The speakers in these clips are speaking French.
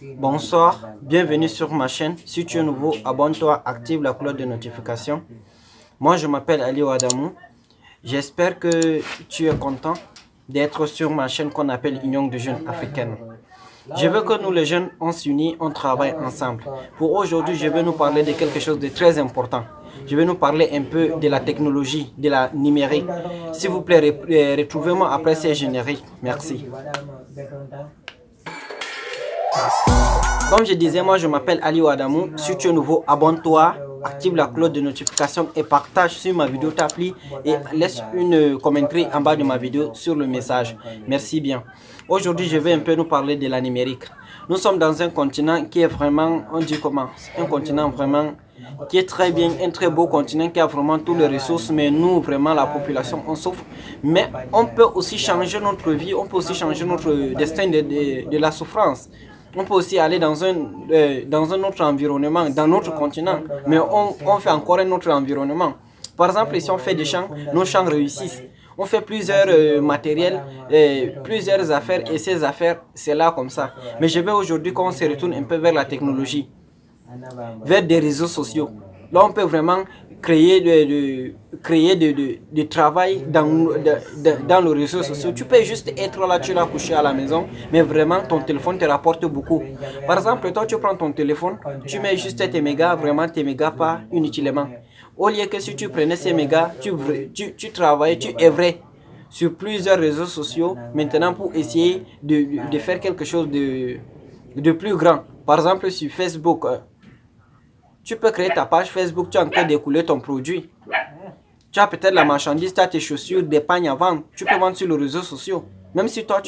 Bonsoir, bienvenue sur ma chaîne. Si tu es nouveau, abonne-toi, active la cloche de notification. Moi, je m'appelle Ali Adamou. J'espère que tu es content d'être sur ma chaîne qu'on appelle Union de jeunes africaines. Je veux que nous les jeunes, on s'unit, on travaille ensemble. Pour aujourd'hui, je vais nous parler de quelque chose de très important. Je vais nous parler un peu de la technologie, de la numérique. S'il vous plaît, retrouvez-moi après ces génériques. Merci. Comme je disais, moi je m'appelle Ali Adamou. Si tu es nouveau, abonne-toi, active la cloche de notification et partage sur ma vidéo t'appli et laisse une commentaire en bas de ma vidéo sur le message. Merci bien. Aujourd'hui, je vais un peu nous parler de la numérique. Nous sommes dans un continent qui est vraiment, on dit comment, un continent vraiment qui est très bien, un très beau continent qui a vraiment toutes les ressources, mais nous, vraiment, la population, on souffre. Mais on peut aussi changer notre vie, on peut aussi changer notre destin de la souffrance. On peut aussi aller dans un autre environnement, dans notre continent, mais on fait encore un autre environnement. Par exemple, si on fait des champs, nos champs réussissent. On fait plusieurs matériels, plusieurs affaires, et ces affaires, c'est là comme ça. Mais je veux aujourd'hui qu'on se retourne un peu vers la technologie, vers des réseaux sociaux. Là, on peut vraiment créer du travail dans les réseaux sociaux. Tu peux juste être là, tu l'as couché à la maison, mais vraiment, ton téléphone te rapporte beaucoup. Par exemple, toi, tu prends ton téléphone, tu mets juste tes mégas, vraiment tes mégas pas inutilement. Au lieu que si tu prenais ces mégas, tu travaillais, tu œuvrais sur plusieurs réseaux sociaux, maintenant pour essayer de faire quelque chose de plus grand. Par exemple, sur Facebook, tu peux créer ta page Facebook, tu es en train d'écouler ton produit. Tu as peut-être la marchandise, tu as tes chaussures, des pagnes à vendre. Tu peux vendre sur les réseaux sociaux. Même si toi,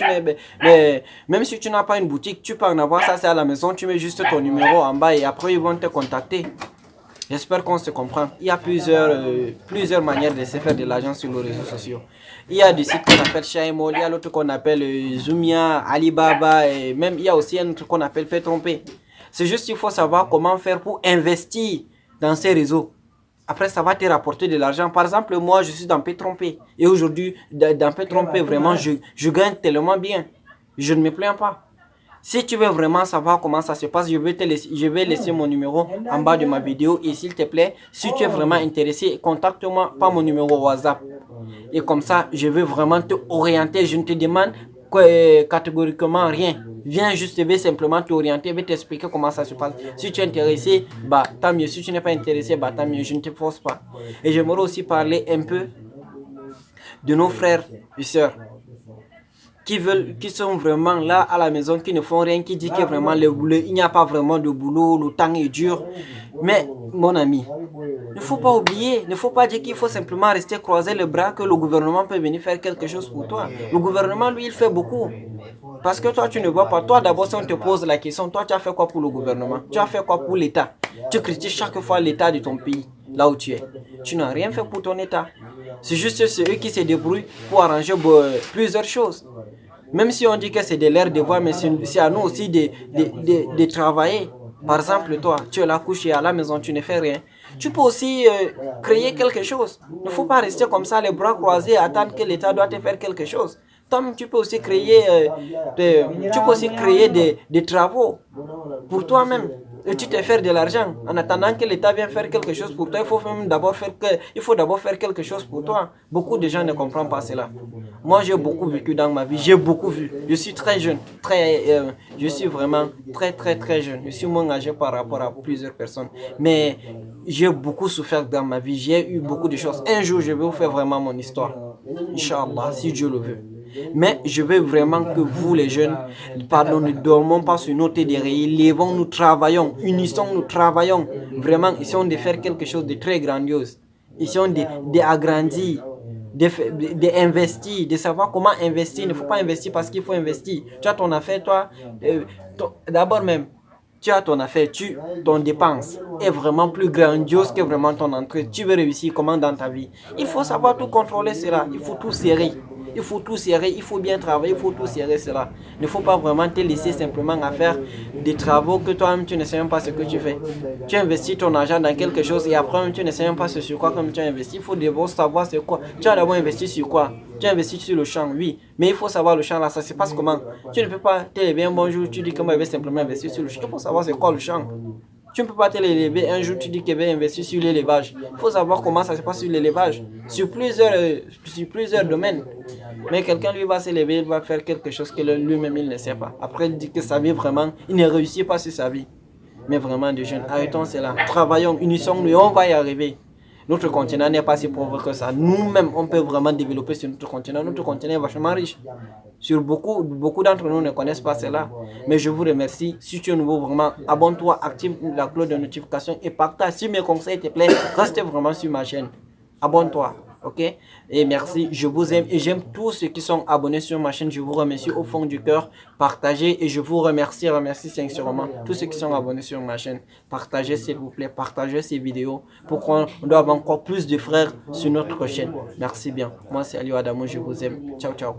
même si tu n'as pas une boutique, tu peux en avoir ça, c'est à la maison. Tu mets juste ton numéro en bas et après, ils vont te contacter. J'espère qu'on se comprend. Il y a plusieurs manières de se faire de l'argent sur les réseaux sociaux. Il y a des sites qu'on appelle Shaimol, il y a l'autre qu'on appelle Zumia, Alibaba, et même il y a aussi un autre qu'on appelle Pétrompé. C'est juste qu'il faut savoir comment faire pour investir dans ces réseaux. Après, ça va te rapporter de l'argent. Par exemple, moi, je suis dans Pétrompé. Et aujourd'hui, dans Pétrompé, vraiment, je gagne tellement bien. Je ne me plains pas. Si tu veux vraiment savoir comment ça se passe, je vais laisser mon numéro en bas de ma vidéo. Et s'il te plaît, si tu es vraiment intéressé, contacte-moi par mon numéro WhatsApp. Et comme ça, je vais vraiment te orienter. Je ne te demande catégoriquement rien. Viens juste, je vais simplement t'orienter, je vais t'expliquer comment ça se passe. Si tu es intéressé, bah tant mieux. Si tu n'es pas intéressé, bah tant mieux. Je ne te force pas. Et j'aimerais aussi parler un peu de nos frères et sœurs qui sont vraiment là à la maison, qui ne font rien, qui disent que vraiment il n'y a pas vraiment de boulot, le temps est dur. Mais mon ami, ne faut pas oublier, ne faut pas dire qu'il faut simplement rester croiser les bras, que le gouvernement peut venir faire quelque chose pour toi. Le gouvernement, lui, il fait beaucoup. Parce que toi, tu ne vois pas. Toi, d'abord, si on te pose la question, toi, tu as fait quoi pour le gouvernement? Tu as fait quoi pour l'État? Tu critiques chaque fois l'État de ton pays, là où tu es. Tu n'as rien fait pour ton État. C'est juste eux qui se débrouillent pour arranger plusieurs choses. Même si on dit que c'est de leur devoir, mais c'est à nous aussi de travailler. Par exemple, toi, tu es là couché à la maison, tu ne fais rien. Tu peux aussi créer quelque chose. Il ne faut pas rester comme ça, les bras croisés, et attendre que l'État doit te faire quelque chose. Toi, tu peux aussi créer, des travaux pour toi-même. Et tu te fais de l'argent. En attendant que l'État vienne faire quelque chose pour toi, il faut d'abord faire quelque chose pour toi. Beaucoup de gens ne comprennent pas cela. Moi, j'ai beaucoup vécu dans ma vie. J'ai beaucoup vu. Je suis très jeune. Je suis vraiment très jeune. Je suis moins âgé par rapport à plusieurs personnes. Mais j'ai beaucoup souffert dans ma vie. J'ai eu beaucoup de choses. Un jour, je vais vous faire vraiment mon histoire. Inch'Allah, si Dieu le veut. Mais je veux vraiment que vous les jeunes, pardon, ne dormons pas sur nos d'oreiller, levons, nous travaillons, unissons, nous travaillons. Vraiment, essayons de faire quelque chose de très grandiose. Essayons d'agrandir, d'investir, de savoir comment investir. Il ne faut pas investir parce qu'il faut investir. Tu as ton affaire, toi, d'abord même, tu as ton affaire, ton dépense est vraiment plus grandiose que vraiment ton entrée. Tu veux réussir comment dans ta vie? Il faut savoir tout contrôler cela, il faut tout serrer. Il faut tout serrer, il faut bien travailler, il faut tout serrer cela. Il ne faut pas vraiment te laisser simplement à faire des travaux que toi-même tu ne sais même pas ce que tu fais. Tu investis ton argent dans quelque chose et après tu ne sais même pas ce sur quoi comme tu as investi. Il faut d'abord savoir c'est quoi. Tu as d'abord investi sur quoi? Tu as investi sur le champ, oui. Mais il faut savoir le champ là, ça se passe comment? Tu ne peux pas te lever un bon jour, tu dis que moi je vais simplement investir sur le champ. Il faut savoir c'est quoi le champ. Tu ne peux pas te lever un jour, tu dis que tu vas investir sur l'élevage. Il faut savoir comment ça se passe sur l'élevage, sur plusieurs domaines. Mais quelqu'un lui va se lever, il va faire quelque chose que lui-même il ne sait pas. Après il dit que sa vie vraiment, il ne réussit pas sur sa vie. Mais vraiment des jeunes, arrêtons cela. Travaillons, unissons-nous et on va y arriver. Notre continent n'est pas si pauvre que ça. Nous-mêmes, on peut vraiment développer sur notre continent. Notre continent est vachement riche. Sur beaucoup d'entre nous ne connaissent pas cela. Mais je vous remercie. Si tu es nouveau, vraiment, abonne-toi, active la cloche de notification et partage. Si mes conseils te plaisent, reste vraiment sur ma chaîne. Abonne-toi. Ok? Et merci, je vous aime et j'aime tous ceux qui sont abonnés sur ma chaîne. Je vous remercie au fond du cœur. Partagez et je vous remercie sincèrement tous ceux qui sont abonnés sur ma chaîne. Partagez s'il vous plaît, partagez ces vidéos pour qu'on doit avoir encore plus de frères sur notre chaîne. Merci bien. Moi c'est Aliou Adamo, je vous aime. Ciao, ciao.